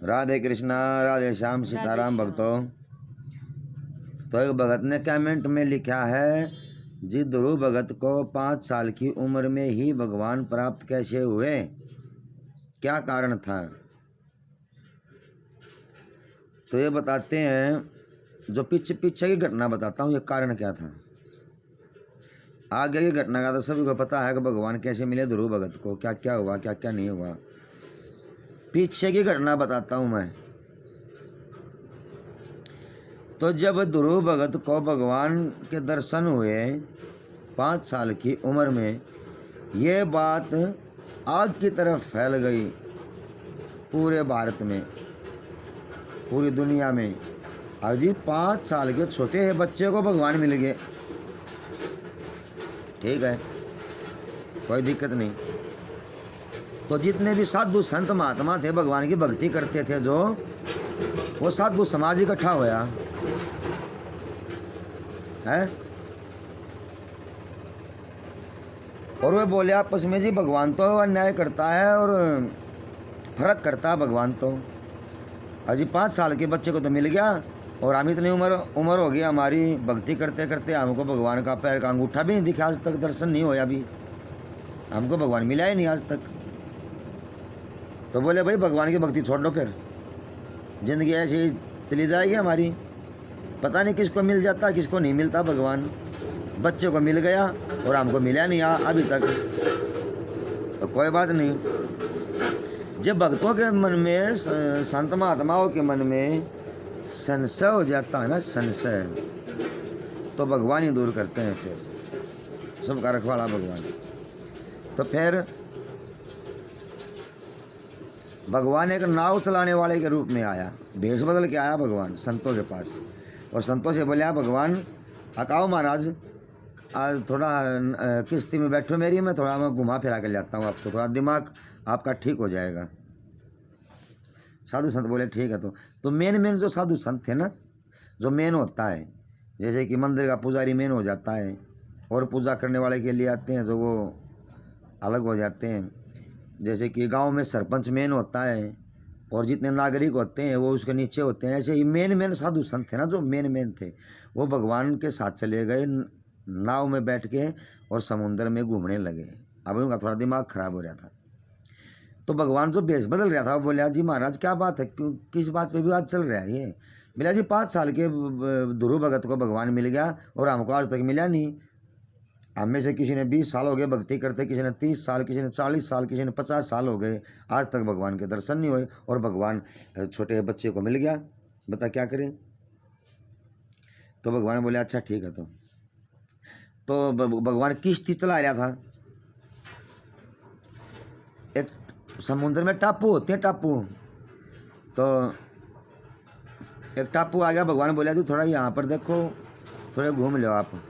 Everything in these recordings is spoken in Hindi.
राधे कृष्णा, राधे श्याम, सीताराम भक्तों। तो एक भगत ने कमेंट में लिखा है, जी ध्रुव भगत को 5 साल की उम्र में ही भगवान प्राप्त कैसे हुए, क्या कारण था? तो ये बताते हैं, जो पीछे की घटना बताता हूँ, ये कारण क्या था। आगे की घटना का तो सभी को पता है कि भगवान कैसे मिले ध्रुव भगत को, क्या क्या हुआ, क्या क्या नहीं हुआ। पीछे की घटना बताता हूँ मैं। तो जब ध्रुव भगत को भगवान के दर्शन हुए 5 साल की उम्र में, ये बात आग की तरफ फैल गई पूरे भारत में, पूरी दुनिया में। और जी 5 साल के छोटे बच्चे को भगवान मिल गए, ठीक है, कोई दिक्कत नहीं। तो जितने भी साधु संत महात्मा थे, भगवान की भक्ति करते थे, जो वो साधु समाज इकट्ठा होया है, और वे बोले आपस में, जी भगवान तो अन्याय करता है और फर्क करता है भगवान तो। अजी 5 साल के बच्चे को तो मिल गया, और हम इतनी उम्र हो गई हमारी, भक्ति करते करते हमको भगवान का पैर का अंगूठा भी नहीं दिखा आज तक, दर्शन नहीं होया अभी, हमको भगवान मिला ही नहीं आज तक। तो बोले भाई भगवान की भक्ति छोड़ दो, फिर ज़िंदगी ऐसी ही चली जाएगी हमारी, पता नहीं किसको मिल जाता किसको नहीं मिलता भगवान। बच्चे को मिल गया और हमको मिला नहीं अभी तक, तो कोई बात नहीं। जब भक्तों के मन में, संत महात्माओं के मन में संशय हो जाता है ना, संशय, तो भगवान ही दूर करते हैं फिर, सबका रखवाला भगवान। तो फिर भगवान एक नाव चलाने वाले के रूप में आया, भेष बदल के आया भगवान संतों के पास, और संतों से बोले, भगवान अकाओ महाराज, आज थोड़ा किश्ती में बैठो मेरी, मैं थोड़ा मैं घुमा फिरा के लाता हूँ आपको, थोड़ा दिमाग आपका ठीक हो जाएगा। साधु संत बोले ठीक है। तो मेन जो साधु संत थे ना, जो मेन होता है, जैसे कि मंदिर का पुजारी मेन हो जाता है, और पूजा करने वाले के लिए आते हैं जो वो अलग हो जाते हैं। जैसे कि गांव में सरपंच मेन होता है, और जितने नागरिक होते हैं वो उसके नीचे होते हैं। ऐसे ही मेन साधु संत थे ना, जो मेन थे, वो भगवान के साथ चले गए नाव में बैठ के, और समुद्र में घूमने लगे। अब उनका थोड़ा दिमाग खराब हो रहा था, तो भगवान जो भेष बदल रहा था, वो बोला, जी महाराज क्या बात है, क्यों किस बात पे विवाद चल रहा है ये? बोला, जी 5 साल के ध्रुव भगत को भगवान मिल गया और हमको आज तक मिला नहीं। हमें से किसी ने 20 साल हो गए भक्ति करते, किसी ने 30 साल, किसी ने 40 साल, किसी ने 50 साल हो गए, आज तक भगवान के दर्शन नहीं हुए, और भगवान छोटे बच्चे को मिल गया, बता क्या करें। तो भगवान बोले अच्छा ठीक है। तो भगवान किश्ती चला रहा था, एक समुद्र में टापू होते हैं, टापू, तो एक टापू आ गया। भगवान बोला, जी थोड़ा यहाँ पर देखो, थोड़ा घूम लो आप।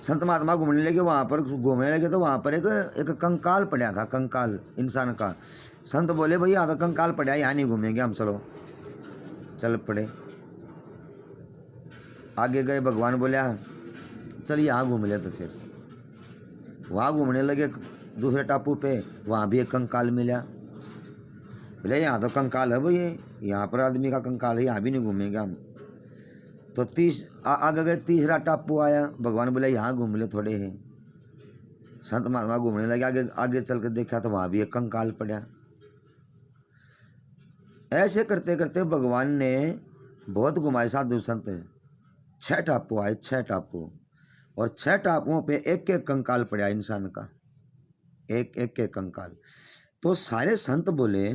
संत महात्मा घूमने लगे, वहाँ पर घूमने लगे, तो वहाँ पर एक कंकाल पड़ा था, कंकाल इंसान का। संत बोले, भाई यहाँ तो कंकाल पड़ा, यहाँ नहीं घूमेंगे हम, चलो। चल पड़े, आगे गए। भगवान बोला चल यहाँ घूम ले। तो फिर वहाँ घूमने लगे दूसरे टापू पे, वहाँ भी एक कंकाल मिला। बोले यहाँ तो कंकाल है भाई, यहाँ पर आदमी का कंकाल है, यहाँ भी नहीं घूमेंगे हम। तो आगे गए, तीसरा टापू आया। भगवान बोले यहाँ घूम ले थोड़े हैं। संत महात्मा घूमने लगे, आगे चल के देखा तो वहाँ भी एक कंकाल पड़ा। ऐसे करते करते भगवान ने बहुत घुमाए साधु संत, 6 टापू आए, 6 टापू, और 6 टापुओं पे एक एक कंकाल पड़ा इंसान का, एक कंकाल। तो सारे संत बोले,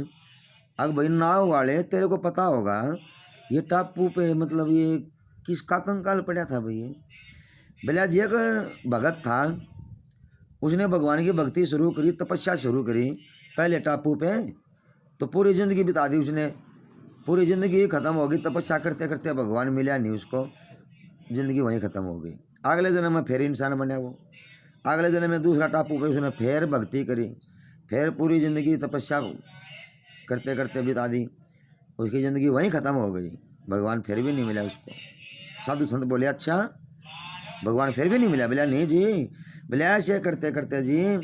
अब भाई नाव वाले तेरे को पता होगा ये टापू पे मतलब ये किसका कंकाल पड़ा था भाई? बोला जी एक भगत था, उसने भगवान की भक्ति शुरू करी, तपस्या शुरू करी पहले टापू पे, तो पूरी ज़िंदगी बिता दी उसने, पूरी ज़िंदगी ख़त्म हो गई, तपस्या करते करते भगवान मिला नहीं उसको, ज़िंदगी वहीं ख़त्म हो गई। अगले जन्म में फिर इंसान बना वो, अगले जन्म में दूसरा टापू पे उसने फिर भक्ति करी, फिर पूरी ज़िंदगी तपस्या करते करते बिता दी, उसकी ज़िंदगी वहीं ख़त्म हो गई, भगवान फिर भी नहीं मिला उसको। साधु संत बोले अच्छा भगवान फिर भी नहीं मिला? बोला नहीं जी, बोले ऐसे करते करते जी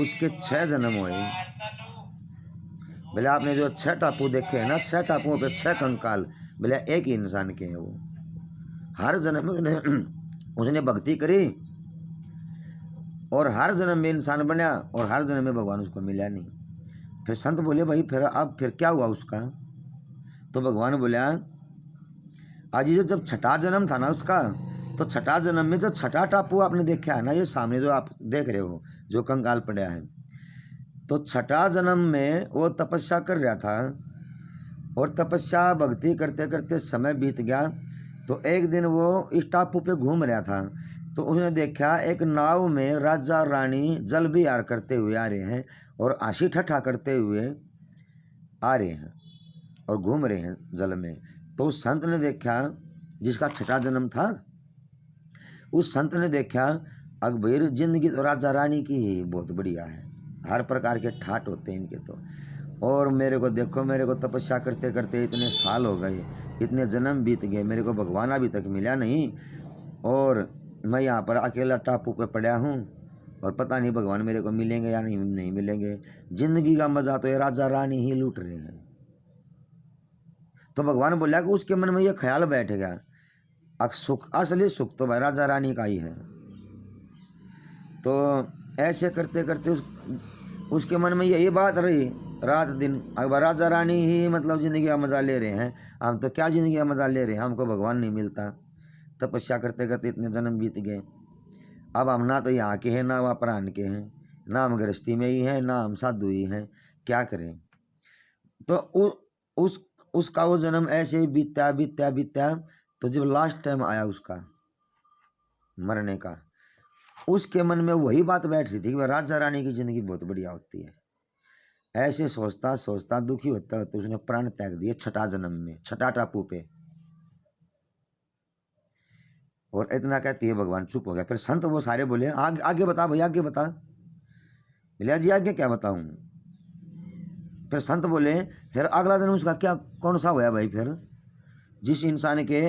उसके 6 जन्म हुए, बोले आपने जो 6 टापू देखे हैं ना, 6 टापुओं पे 6 कंकाल, बोले एक ही इंसान के हैं वो। हर जन्म में उसने भक्ति करी और हर जन्म में इंसान बना और हर जन्म में भगवान उसको मिला नहीं। फिर संत बोले भाई फिर अब फिर क्या हुआ उसका? तो भगवान बोला आज ये जब छठा जन्म था ना उसका, तो छठा जन्म में जो छठा टापू आपने देखा है ना, ये सामने जो आप देख रहे हो जो कंकाल पड़ा है, तो छठा जन्म में वो तपस्या कर रहा था और तपस्या भक्ति करते करते समय बीत गया। तो एक दिन वो इस टापू पे घूम रहा था, तो उसने देखा एक नाव में राजा रानी जल विहार करते हुए आ रहे हैं और हासी ठट्ठा करते हुए आ रहे हैं और घूम रहे हैं जल में। तो उस संत ने देखा, जिसका छठा जन्म था, उस संत ने देखा अकबर जिंदगी तो राजा रानी की ही बहुत बढ़िया है, हर प्रकार के ठाट होते हैं इनके तो, और मेरे को देखो, मेरे को तपस्या करते करते इतने साल हो गए, इतने जन्म बीत गए, मेरे को भगवान अभी तक मिला नहीं और मैं यहाँ पर अकेला टापू पे पड़ा हूँ और पता नहीं भगवान मेरे को मिलेंगे या नहीं मिलेंगे। जिंदगी का मजा तो ये राजा रानी ही लूट रहे हैं। तो भगवान बोला कि उसके मन में ये ख्याल बैठ गया सुख, असली सुख तो भाई राजा रानी का ही है। तो ऐसे करते करते उसके मन में यही बात रही रात दिन, अगर राजा रानी ही मतलब ज़िंदगी का मज़ा ले रहे हैं, हम तो क्या ज़िंदगी का मज़ा ले रहे हैं, हमको भगवान नहीं मिलता। तपस्या करते करते इतने जन्म बीत गए, अब हम ना तो यहाँ के हैं ना वहाँ प्राण के हैं, ना हम गृहस्थी में ही हैं ना हम साधु ही हैं, क्या करें। तो उसका वो जन्म ऐसे ही बीता बीता बीता, तो जब लास्ट टाइम आया उसका मरने का, उसके मन में वही बात बैठ रही थी कि राजा रानी की ज़िंदगी बहुत बढ़िया होती है। ऐसे सोचता सोचता दुखी होता तो उसने प्राण त्याग दिए छठा जन्म में, छठा टापू पे। और इतना कहती है भगवान चुप हो गया। फिर संत वो सारे बोले आगे बता भैया, आगे बता। भैया जी आगे क्या बताऊं? फिर संत बोले फिर अगला जन्म उसका क्या कौन सा हुआ भाई? फिर जिस इंसान के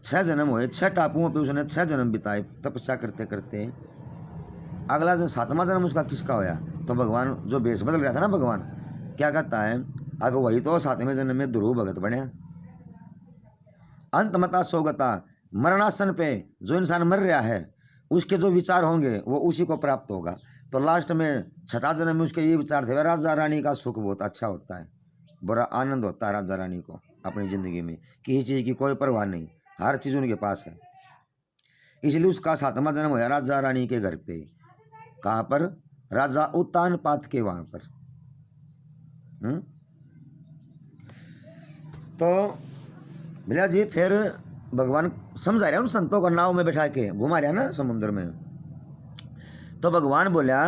6 जन्म हुए, 6 टापुओं पे उसने 6 जन्म बिताए तपस्या करते करते, अगला जो 7वां जन्म उसका किसका होया? तो भगवान जो बेस बदल गया था ना, भगवान क्या कहता है, अगर वही तो 7वें जन्म में ध्रुव भगत बने। अंतमता सोगता, मरणासन पे जो इंसान मर रहा है उसके जो विचार होंगे वो उसी को प्राप्त होगा। तो लास्ट में छठा जन्म में उसके ये विचार थे, राजा रानी का सुख बहुत अच्छा होता है, बड़ा आनंद होता है राजा रानी को अपनी ज़िंदगी में, किसी चीज़ की कोई परवाह नहीं, हर चीज़ उनके पास है। इसलिए उसका 7वां जन्म हुआ राजा रानी के घर पे। कहाँ पर? राजा उत्तानपाद के वहाँ पर। तो भैया जी फिर भगवान समझा रहे उन संतों को, नाव में बैठा के घुमा रहा ना समुद्र में। तो भगवान बोला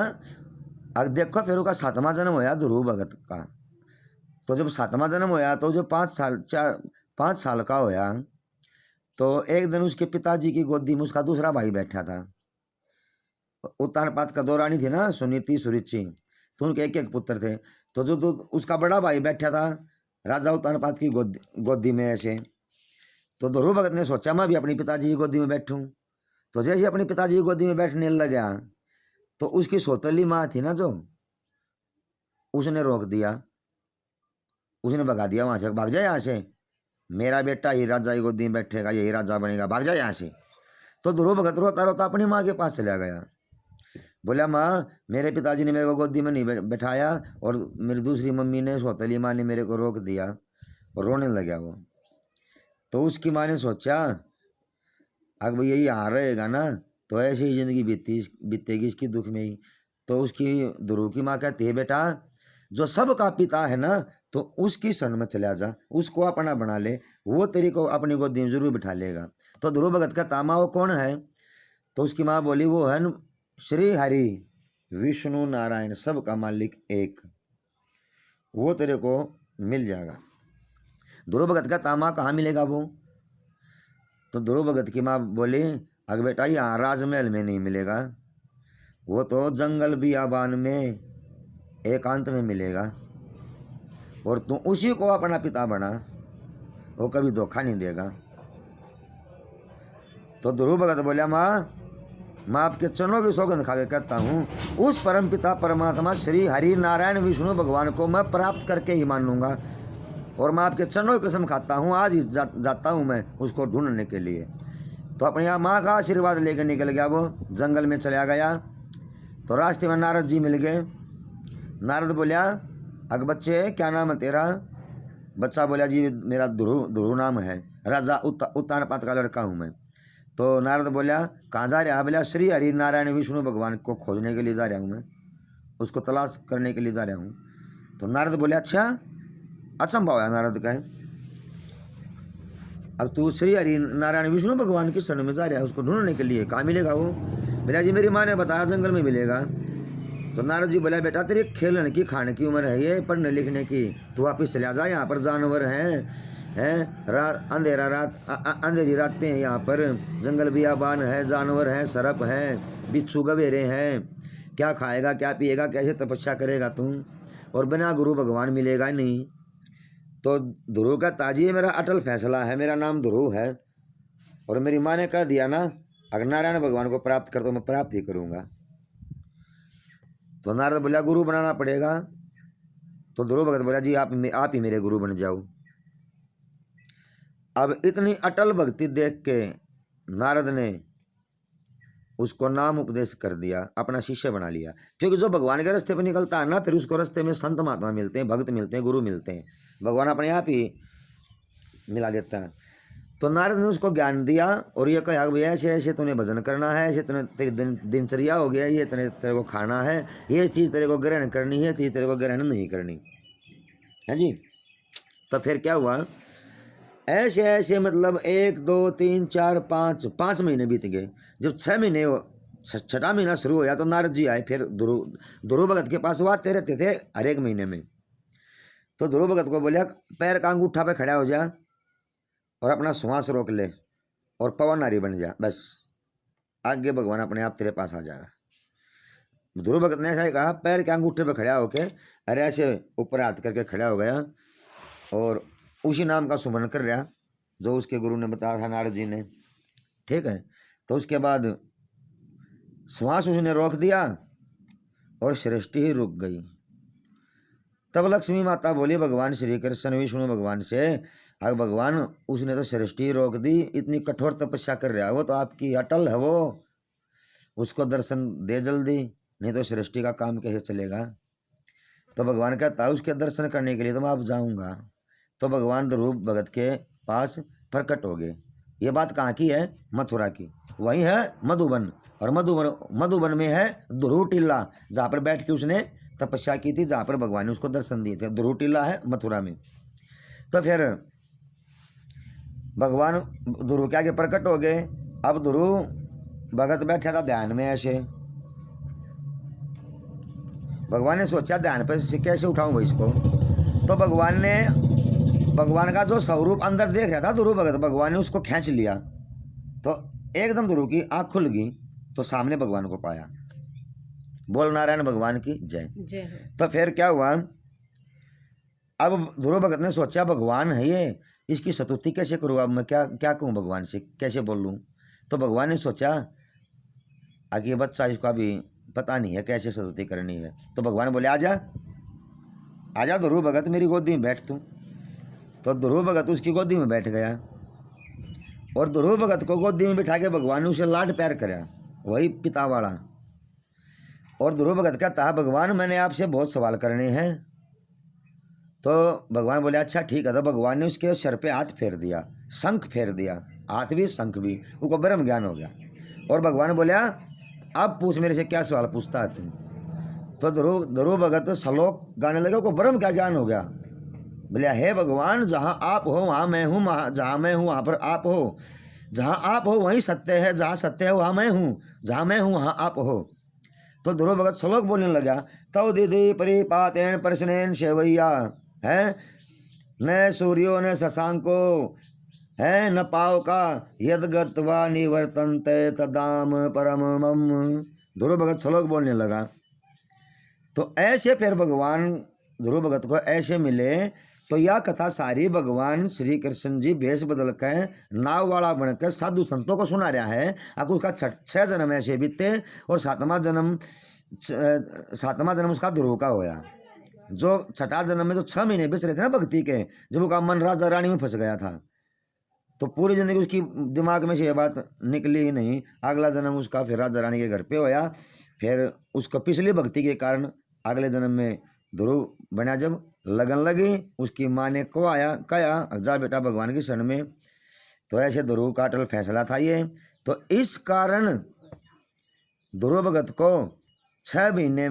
अब देखो फिर उसका 7वां जन्म होया ध्रुव भगत का। तो जब 7वां जन्म होया तो जो 5 साल का होया, तो एक दिन उसके पिताजी की गोदी में उसका दूसरा भाई बैठा था। उत्तानपाद का दो रानी थी ना, सुनीति सुरुचि, तो उनके एक एक पुत्र थे। तो जो उसका बड़ा भाई बैठा था राजा उत्तानपाद की गोदी में ऐसे, तो ध्रुव भगत ने सोचा मैं भी अपनी पिताजी की गोदी में बैठूं। तो जैसे अपनी पिताजी की गोदी में बैठने लगा तो उसकी सौतेली माँ थी ना जो, उसने रोक दिया, उसने भगा दिया वहाँ से, भाग जा यहाँ से, मेरा बेटा ही राजा की गोदी में बैठेगा, यही राजा बनेगा, भाग जा यहाँ से। तो ध्रुव भगत रोता रोता अपनी माँ के पास चला गया, बोला माँ मेरे पिताजी ने मेरे को गोदी में नहीं बैठाया और मेरी दूसरी मम्मी ने सौतेली माँ ने मेरे को रोक दिया, और रोने लगा वो। तो उसकी माँ ने सोचा अगर भाई यही यहाँ रहेगा ना तो ऐसी ही ज़िंदगी बीतेगी इसकी दुख में ही। तो उसकी ध्रुव की माँ कहती है बेटा जो सबका पिता है ना तो उसकी शरण में चला जा, उसको अपना बना ले, वो तेरी को अपनी गोदी में जरूर बिठा लेगा। तो ध्रुव भगत का तामा वो कौन है? तो उसकी माँ बोली वो है श्री हरि विष्णु नारायण सबका मालिक एक, वो तेरे को मिल जाएगा। ध्रुव भगत का तामा कहाँ मिलेगा वो? तो ध्रुव भगत की माँ बोली अगर बेटा यहाँ राजमहल में नहीं मिलेगा, वो तो जंगल बियाबान में एकांत में मिलेगा, और तू उसी को अपना पिता बना, वो कभी धोखा नहीं देगा। तो ध्रुव भगत बोला माँ मैं आपके चरणों की सौगंध खा के कहता हूँ, उस परम पिता परमात्मा श्री हरि नारायण विष्णु भगवान को मैं प्राप्त करके ही मानूंगा। और मैं आपके चरणों की कसम खाता हूँ, आज ही जाता हूँ मैं उसको ढूंढने के लिए। तो अपनी माँ का आशीर्वाद लेकर निकल गया, वो जंगल में चला गया। तो रास्ते में नारद जी मिल गए। नारद बोलिया, अग बच्चे क्या नाम है तेरा? बच्चा बोला, जी मेरा ध्रुव नाम है, राजा उत्तानपाद का लड़का हूँ मैं। तो नारद बोला, कहाँ जा रहा? बोला, श्री हरि नारायण विष्णु भगवान को खोजने के लिए जा रहा हूँ मैं, उसको तलाश करने के लिए जा रहा हूँ। तो नारद बोले, अच्छा, अचंभा हुआ नारद का है, अब तू श्री हरि नारायण विष्णु भगवान के शरण में जा रहा है, उसको ढूंढने के लिए, कहाँ मिलेगा वो? बोला, जी मेरी माँ ने बताया जंगल में मिलेगा। तो नारद जी बोला, बेटा तेरी खेलने की खाने की उम्र है ये, पढ़ने लिखने की, तू वापिस चला जा, यहाँ पर जानवर हैं, रात अंधेरा, अंधेरी रातें हैं, यहाँ पर जंगल बियाबान है, जानवर हैं, सरप हैं, बिच्छू गवेरे हैं, क्या खाएगा क्या पिएगा, कैसे तपस्या करेगा तू? और बिना गुरु भगवान मिलेगा नहीं। तो ध्रुव का ताजी मेरा अटल फैसला है, मेरा नाम ध्रुव है, और मेरी माँ ने कह दिया ना, अगर नारायण भगवान को प्राप्त कर तो मैं प्राप्त ही करूँगा। तो नारद बोला, गुरु बनाना पड़ेगा। तो ध्रुव भगत बोला, जी आप ही मेरे गुरु बन जाओ। अब इतनी अटल भक्ति देख के नारद ने उसको नाम उपदेश कर दिया, अपना शिष्य बना लिया। क्योंकि जो भगवान के रास्ते पर निकलता है ना, फिर उसको रास्ते में संत महात्मा मिलते हैं, भक्त मिलते हैं, गुरु मिलते हैं, भगवान अपने आप ही मिला देता है। तो नारद ने उसको ज्ञान दिया और ये कहा, भैया ऐसे ऐसे तूने भजन करना है, ऐसे तूने तेरी दिनचर्या हो गया, ये तेरे को खाना है, ये चीज़ तेरे को ग्रहण करनी है, चीज़ तेरे को ग्रहण नहीं करनी है जी। तो फिर क्या हुआ, ऐसे ऐसे मतलब 1 2 3 4 5 महीने बीत गए। जब 6 महीने छठा महीना शुरू होया तो नारद जी आए। फिर ध्रुव भगत के पास वो आते रहते थे हर एक महीने में। तो ध्रुव भगत को बोलिया, पैर का अंगूठा पे खड़ा हो जा और अपना श्वास रोक ले और पवन नारी बन जा, बस आगे भगवान अपने आप तेरे पास आ जाएगा। ध्रुव भगत ने ऐसा ही कहा, पैर के अंगूठे पे खड़ा होके अरे ऐसे ऊपर हाथ करके खड़ा हो गया और उसी नाम का सुमरण कर रहा जो उसके गुरु ने बताया था, नारद जी ने। ठीक है, तो उसके बाद श्वास उसने रोक दिया और सृष्टि ही रुक गई। तब लक्ष्मी माता बोली भगवान श्री कृष्ण विष्णु भगवान से, अगर भगवान उसने तो सृष्टि रोक दी, इतनी कठोर तपस्या कर रहा है वो, तो आपकी अटल है वो, उसको दर्शन दे जल्दी, नहीं तो सृष्टि का काम कैसे चलेगा। तो भगवान कहता है उसके दर्शन करने के लिए तो मैं अब जाऊँगा। तो भगवान ध्रुव भगत के पास प्रकट हो गए। ये बात कहाँ की है? मथुरा की। वहीं है मधुबन, और मधुबन में है ध्रुव टीला, जहाँ पर बैठ के उसने तपस्या की थी, जहाँ पर भगवान ने उसको दर्शन दिए थे। ध्रुव टीला है मथुरा में। तो फिर भगवान ध्रुव के आगे प्रकट हो गए। अब ध्रुव भगत बैठा था ध्यान में ऐसे। भगवान ने सोचा ध्यान पर कैसे उठाऊं भाई इसको। तो भगवान का जो स्वरूप अंदर देख रहा था ध्रुव भगत, भगवान ने उसको खींच लिया। तो एकदम ध्रुव की आँख खुल गई तो सामने भगवान को पाया। बोल नारायण भगवान की जय जय। तो फिर क्या हुआ, अब ध्रुव भगत ने सोचा भगवान है ये, इसकी स्तुति कैसे करूँ, अब मैं क्या कहूँ भगवान से, कैसे बोलूँ। तो भगवान ने सोचा आगे बच्चा, इसको अभी पता नहीं है कैसे स्तुति करनी है। तो भगवान बोले, आजा ध्रुव भगत, मेरी गोदी में बैठ तू। तो ध्रुव भगत उसकी गोदी में बैठ गया और ध्रुव भगत को गोदी में बिठा के भगवान ने उसे लाड प्यार कराया, वही पिता वाला। और ध्रुव भगत कहता है, भगवान मैंने आपसे बहुत सवाल करने हैं। तो भगवान बोले, अच्छा ठीक है। तो भगवान ने उसके सर पे हाथ फेर दिया, शंख फेर दिया, हाथ भी शंख भी, उसको ब्रह्म ज्ञान हो गया। और भगवान बोला, अब पूछ मेरे से क्या सवाल पूछता है तुम। तो ध्रुव भगत श्लोक गाने लगे, को ब्रह्म क्या ज्ञान हो गया। बोले, हे भगवान, जहाँ आप हो वहाँ मैं हूँ, जहाँ मैं हूँ वहाँ पर आप हो, जहाँ आप हो वहीं सत्य है, जहाँ सत्य है वहाँ मैं हूँ, जहाँ मैं हूँ वहाँ आप हो। तो ध्रुव भगत श्लोक बोलने लगा, तव दीदी परिपातेन प्रश्नेन सेवैया है, न सूर्यो न शशांको है, न पाव का यद गत्वा निवर्तन्ते तदाम परम मम। ध्रुव भगत श्लोक बोलने लगा। तो ऐसे फिर भगवान ध्रुव भगत को ऐसे मिले तो यह कथा सारी भगवान श्री कृष्ण जी भेष बदल कर नाव वाला बनकर साधु संतों को सुना रहा है। अगर उसका 6 जन्म ऐसे बीते और सातवां जन्म उसका ध्रुव का होया। जो 6ठा जन्म में जो 6 महीने बेच रहे थे ना भक्ति के, जब वो का मन राजा रानी में फंस गया था, तो पूरी जिंदगी उसकी दिमाग में से ये बात निकली ही नहीं। अगला जन्म उसका फिर राजा रानी के घर पे होया। फिर उसको पिछली भक्ति के कारण अगले जन्म में ध्रुव बना। जब लगन लगी, उसकी माँ ने को आया कहा जा बेटा भगवान की शरण में। तो ऐसे ध्रुव का अटल फैसला था ये। तो इस कारण ध्रुव भगत को 6 महीने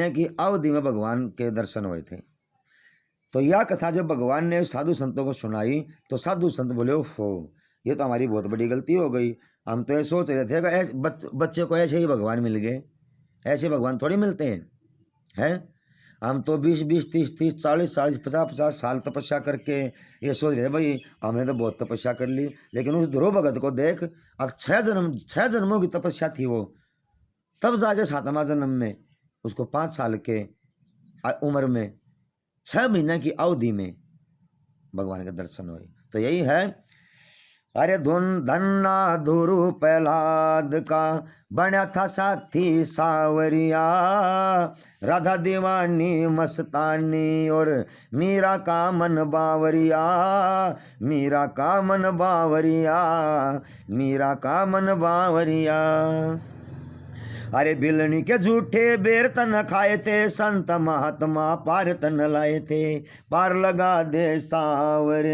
की अवधि में भगवान के दर्शन हुए थे। तो यह कथा जब भगवान ने साधु संतों को सुनाई तो साधु संत बोले ओफो, ये तो हमारी बहुत बड़ी गलती हो गई। हम तो ये सोच रहे थे कि बच्चे को ऐसे ही भगवान मिल गए, ऐसे भगवान थोड़ी मिलते हैं। हम तो 20 30 40 50 साल तपस्या करके ये सोच रहे थे भाई हमने तो बहुत तपस्या कर ली। लेकिन उस ध्रुव भगत को देख, अब 6 जन्मों की तपस्या थी वो, तब जाके 7वां जन्म में उसको 5 साल के उम्र में 6 महीने की अवधि में भगवान के दर्शन हुए। तो यही है, अरे धन्ना ध्रुव प्रहलाद का बना था साथी सावरिया, राधा दीवानी मस्तानी और मीरा का मन बावरिया, मीरा का मन बावरिया, मीरा का मन बावरिया। अरे बिलनी के झूठे बेर तन खाए थे, संत महात्मा पार तन लाए थे, पार लगा दे सावरे,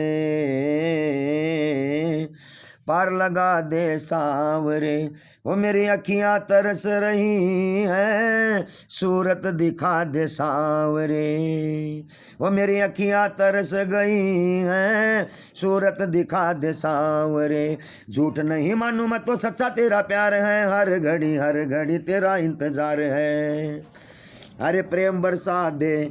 पार लगा दे सावरे। वो मेरी अखियाँ तरस रही हैं, सूरत दिखा दे सावरे, वो मेरी अखियाँ तरस गई हैं, सूरत दिखा दे सावरे। झूठ नहीं मानूं मैं तो सच्चा तेरा प्यार है, हर घड़ी तेरा इंतजार है। अरे प्रेम बरसा दे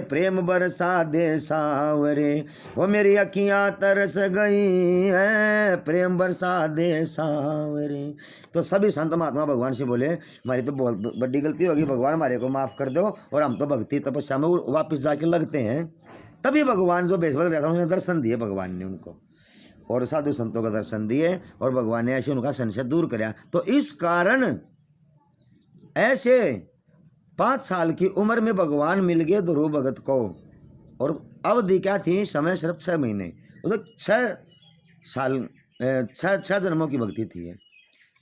प्रेम बरसा दे सावरे, वो मेरी अखियाँ तरस गई हैं, प्रेम बरसा दे सावरे। तो सभी संत महात्मा भगवान से बोले हमारी तो बहुत बड़ी गलती होगी, भगवान हमारे को माफ़ कर दो। और हम तो भक्ति तपस्या में वापस जाके लगते हैं। तभी भगवान जो भेष बदल रहा था उन्होंने दर्शन दिए, भगवान ने उनको और साधु संतों का दर्शन दिए और भगवान ने ऐसे उनका संशय दूर कराया। तो इस कारण ऐसे 5 साल की उम्र में भगवान मिल गए ध्रुव भगत को। और अवधि क्या थी, समय सिर्फ 6 महीने, मतलब 6 जन्मों की भक्ति थी।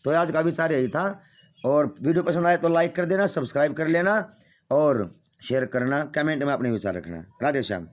तो आज का विचार यही था। और वीडियो पसंद आए तो लाइक कर देना, सब्सक्राइब कर लेना और शेयर करना, कमेंट में अपने विचार रखना। राधे श्याम।